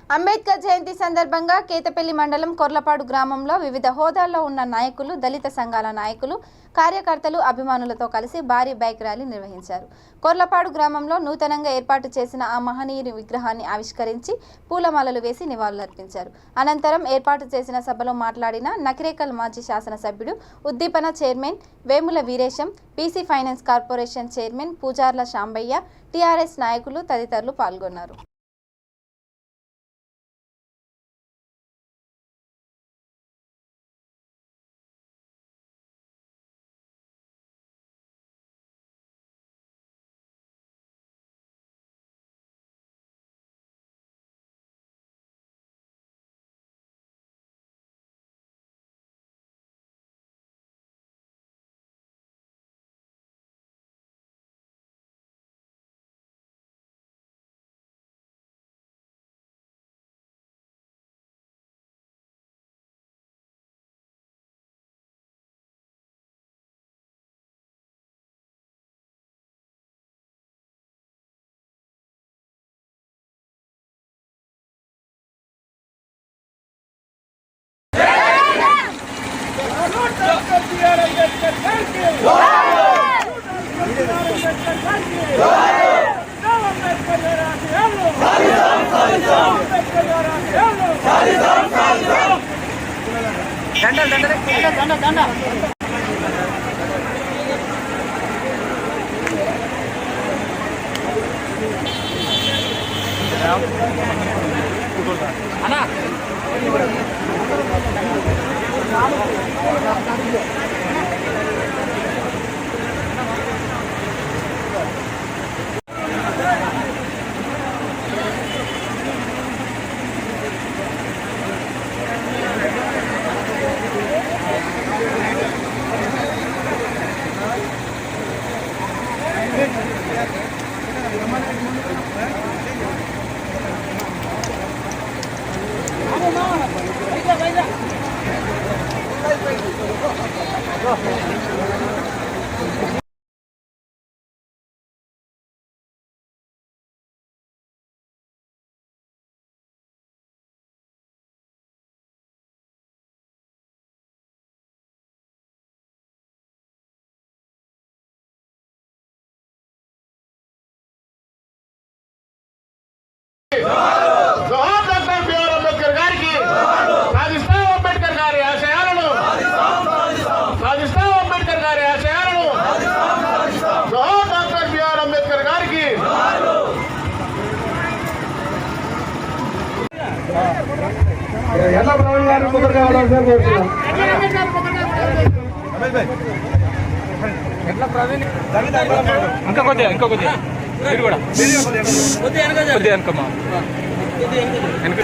అంబేద్కర్ జయంతి సందర్భంగా కేతపల్లి మండలం కొర్లపాడు గ్రామంలో వివిధ హోదాల్లో ఉన్న నాయకులు, దళిత సంఘాల నాయకులు, కార్యకర్తలు, అభిమానులతో కలిసి భారీ బైక్ ర్యాలీ నిర్వహించారు. కొర్లపాడు గ్రామంలో నూతనంగా ఏర్పాటు చేసిన ఆ మహనీయుని విగ్రహాన్ని ఆవిష్కరించి పూలమాలలు వేసి నివాళులర్పించారు. అనంతరం ఏర్పాటు చేసిన సభలో మాట్లాడిన నకిరేకల్ మాజీ శాసనసభ్యుడు, ఉద్దీపన chairman Vemula Veeresham, PC finance corporation chairman Pujarla Shambaiah, TRS నాయకులు తదితరులు పాల్గొన్నారు. అన్నా ఎలా ప్రవీణ్ గారు ముందర కావడం ఎట్లా ప్రవీణ్ ఇంకా కొద్దిగా మీరు కూడా కొద్దిగా వెనకమ్మా వెనక